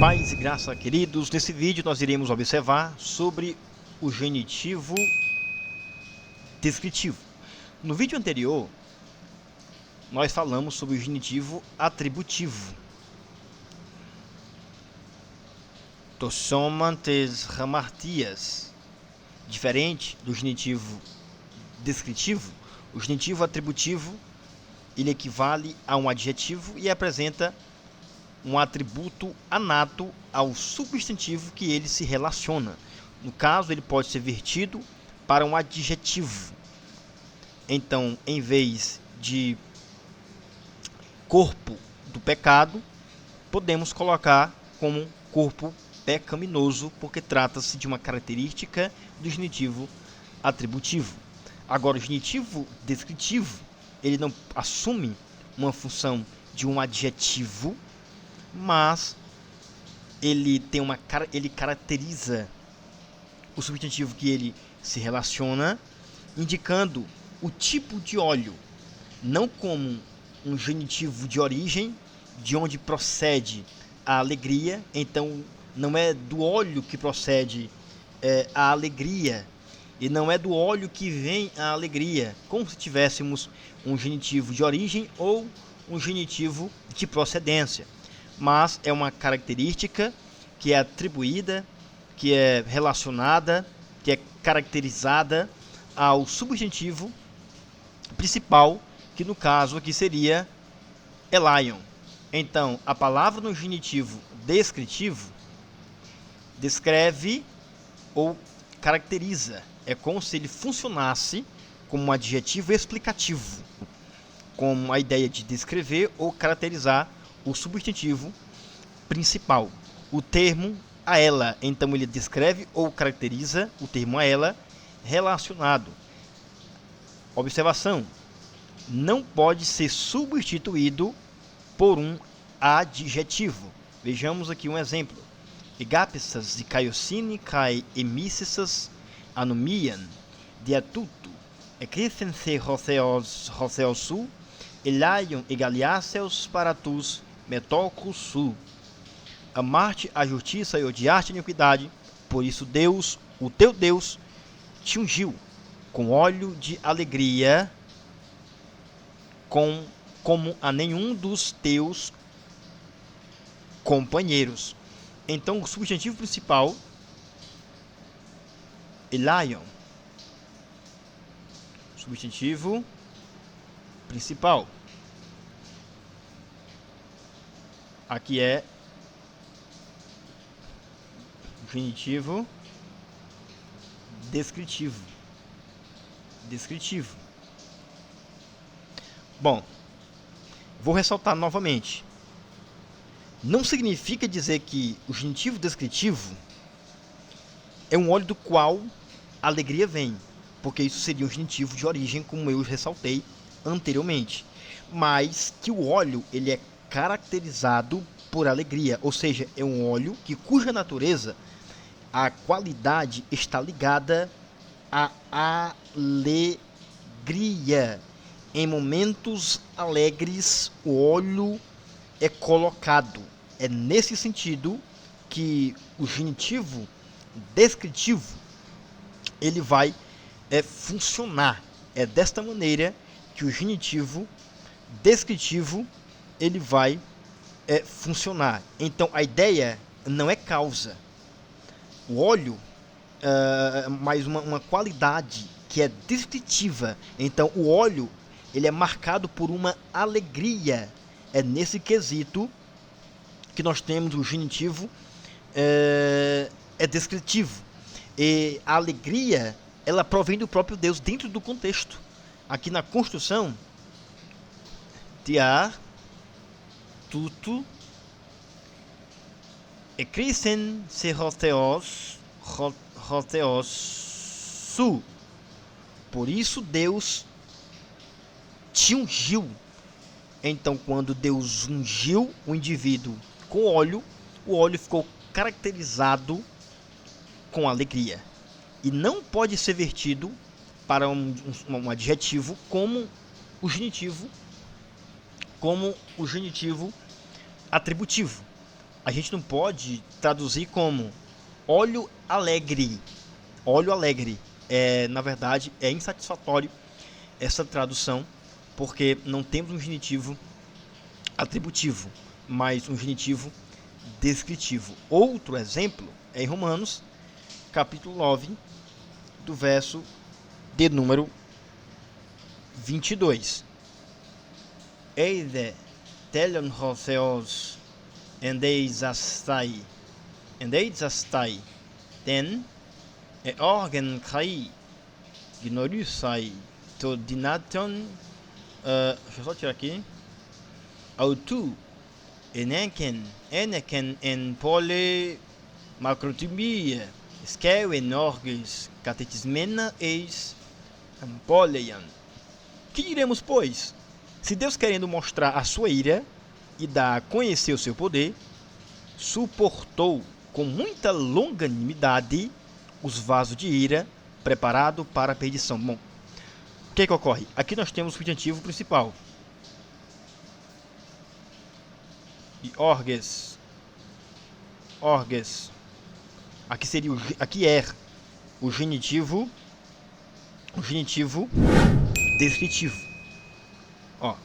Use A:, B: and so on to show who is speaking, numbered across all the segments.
A: Paz e graça, queridos. Nesse vídeo nós iremos observar sobre o genitivo descritivo. No vídeo anterior, nós falamos sobre o genitivo atributivo. Tossomantes ramartias. Diferente do genitivo descritivo, o genitivo atributivo ele equivale a um adjetivo e apresenta um atributo anato ao substantivo que ele se relaciona. No caso, ele pode ser vertido para um adjetivo. Então, em vez de corpo do pecado, podemos colocar como corpo pecaminoso, porque trata-se de uma característica do genitivo atributivo. Agora, o genitivo descritivo, ele não assume uma função de um adjetivo, mas ele caracteriza o substantivo que ele se relaciona, indicando o tipo de óleo, não como um genitivo de origem, de onde procede a alegria. Então, não é do óleo que procede a alegria, e não é do óleo que vem a alegria, como se tivéssemos um genitivo de origem ou um genitivo de procedência. Mas é uma característica que é atribuída, que é relacionada, que é caracterizada ao substantivo principal, que no caso aqui seria Elion. Então, a palavra no genitivo descritivo descreve ou caracteriza. É como se ele funcionasse como um adjetivo explicativo, com a ideia de descrever ou caracterizar o substantivo principal. O termo a ela, então ele descreve ou caracteriza o termo a ela relacionado. Observação: não pode ser substituído por um adjetivo. Vejamos aqui um exemplo. Egapissas de caiocine kai emississas anomian diatuto ecricense roseosu elaion egaliaceus paratus metocus su. Amar-te a justiça e odiar-te a iniquidade, por isso Deus, o teu Deus, te ungiu com óleo de alegria, como a nenhum dos teus companheiros. Então, o substantivo principal, Elion. Substantivo principal. Aqui é o genitivo descritivo. Bom, vou ressaltar novamente. Não significa dizer que o genitivo descritivo é um óleo do qual a alegria vem, porque isso seria um genitivo de origem, como eu ressaltei anteriormente. Mas que o óleo ele é caracterizado por alegria, ou seja, é um óleo cuja natureza, a qualidade está ligada à alegria. Em momentos alegres, o óleo é colocado. É nesse sentido que o genitivo descritivo ele vai funcionar. É desta maneira que o genitivo descritivo ele vai funcionar. Então, a ideia não é causa. O óleo, mais uma qualidade que é descritiva. Então, o óleo ele é marcado por uma alegria. É nesse quesito que nós temos o genitivo descritivo. E a alegria, ela provém do próprio Deus dentro do contexto. Aqui na construção, tiar, tudo, ecrisen se roteos, su. Por isso Deus te ungiu. Então, quando Deus ungiu o indivíduo com óleo, o óleo ficou caracterizado com alegria. E não pode ser vertido para um adjetivo como o genitivo atributivo. a gente não pode traduzir como óleo alegre. Óleo alegre. Na verdade, é insatisfatório essa tradução, porque não temos um genitivo atributivo, mas um genitivo descritivo. Outro exemplo é em Romanos, capítulo 9, do verso de número 22. Eide telion hotheos endeizastai ten organ kai gnorusai to dinaton. Deixa eu só tirar aqui. Autu eneken en pole macrotimia skeu enorges catetismena eis ampoleian. Que diremos, pois? Se Deus, querendo mostrar a sua ira e dar a conhecer o seu poder, suportou com muita longanimidade os vasos de ira preparado para a perdição. Bom, o que ocorre? Aqui nós temos o substantivo principal. E orges. Aqui seria aqui é o genitivo descritivo. Ó,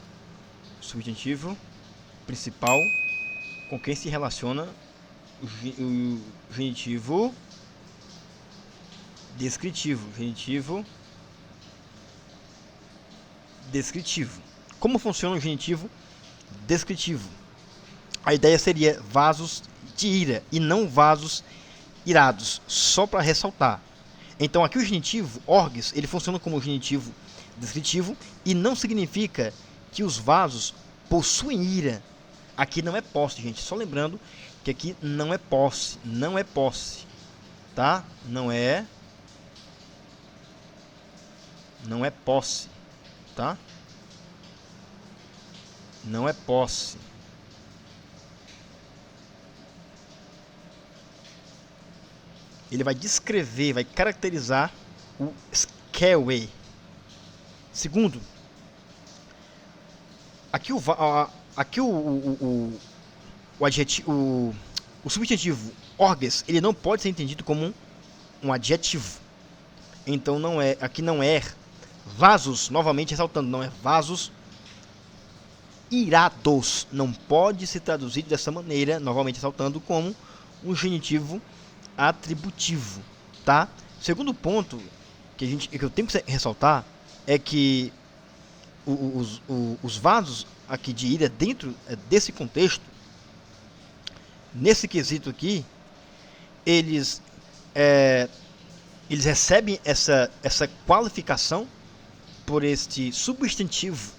A: substantivo principal com quem se relaciona o genitivo descritivo. Como funciona o genitivo descritivo? A ideia seria vasos de ira e não vasos irados, só para ressaltar. Então aqui o genitivo orges, ele funciona como genitivo descritivo e não significa que os vasos possuem ira. Aqui não é posse, gente. Só lembrando que aqui não é posse, tá? Não é posse, tá? Não é posse. Ele vai descrever, vai caracterizar o skewe. Segundo, aqui o substantivo orges, ele não pode ser entendido como um adjetivo. Então aqui não é vasos, novamente ressaltando, não é vasos irados. Não pode ser traduzido dessa maneira, novamente ressaltando, como um genitivo atributivo, tá? Segundo ponto que eu tenho que ressaltar é que os vasos aqui de ira dentro desse contexto, nesse quesito aqui, eles recebem essa qualificação por este substantivo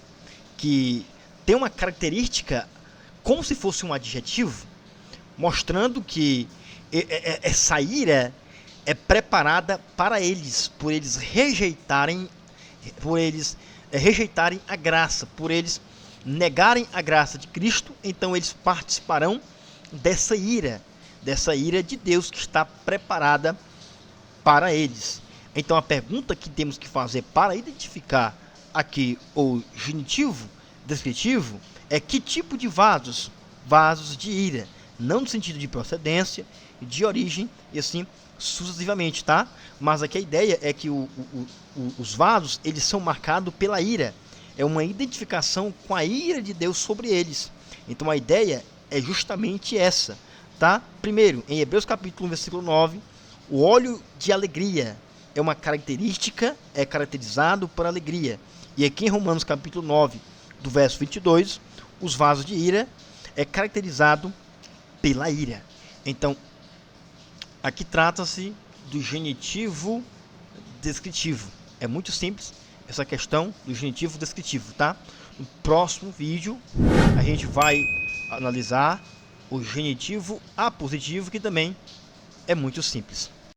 A: que tem uma característica como se fosse um adjetivo, mostrando que essa ira é preparada para eles, por eles rejeitarem a graça, por eles negarem a graça de Cristo. Então eles participarão dessa ira de Deus que está preparada para eles. Então a pergunta que temos que fazer para identificar aqui o genitivo descritivo é que tipo de vasos? Vasos de ira, não no sentido de procedência, de origem e assim sucessivamente, tá? Mas aqui a ideia é que os vasos, eles são marcados pela ira. É uma identificação com a ira de Deus sobre eles. Então a ideia é justamente essa, tá? Primeiro, em Hebreus capítulo 1, versículo 9, o óleo de alegria é uma característica, é caracterizado por alegria. E aqui em Romanos capítulo 9, do verso 22, os vasos de ira é caracterizado pela ira. Então, aqui trata-se do genitivo descritivo. É muito simples essa questão do genitivo descritivo, tá? No próximo vídeo, a gente vai analisar o genitivo apositivo, que também é muito simples.